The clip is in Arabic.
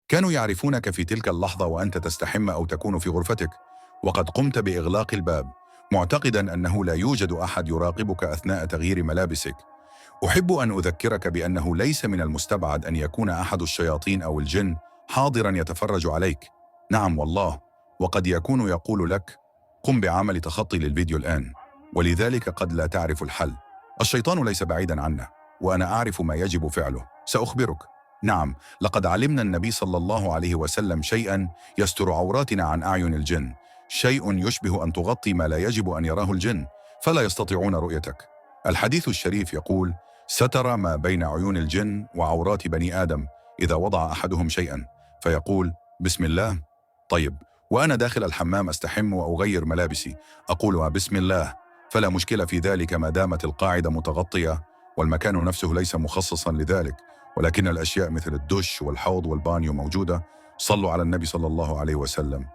كانوا يعرفونك في تلك اللحظة وأنت تستحم أو تكون في غرفتك، وقد قمت بإغلاق الباب، معتقدا أنه لا يوجد أحد يراقبك أثناء تغيير ملابسك. أحب أن أذكرك بأنه ليس من المستبعد أن يكون أحد الشياطين أو الجن حاضرا يتفرج عليك. نعم والله، وقد يكون يقول لك: قم بعمل تخطي للفيديو الآن، ولذلك قد لا تعرف الحل. الشيطان ليس بعيدا عنا، وأنا أعرف ما يجب فعله، سأخبرك. نعم، لقد علمنا النبي صلى الله عليه وسلم شيئا يستر عوراتنا عن أعين الجن، شيء يشبه أن تغطي ما لا يجب أن يراه الجن، فلا يستطيعون رؤيتك. الحديث الشريف يقول: ستر ما بين عيون الجن وعورات بني آدم إذا وضع أحدهم شيئا فيقول: بسم الله. طيب، وأنا داخل الحمام أستحم وأغير ملابسي أقولها بسم الله، فلا مشكلة في ذلك ما دامت القاعدة متغطية والمكان نفسه ليس مخصصا لذلك، ولكن الأشياء مثل الدش والحوض والبانيو موجودة. صلوا على النبي صلى الله عليه وسلم.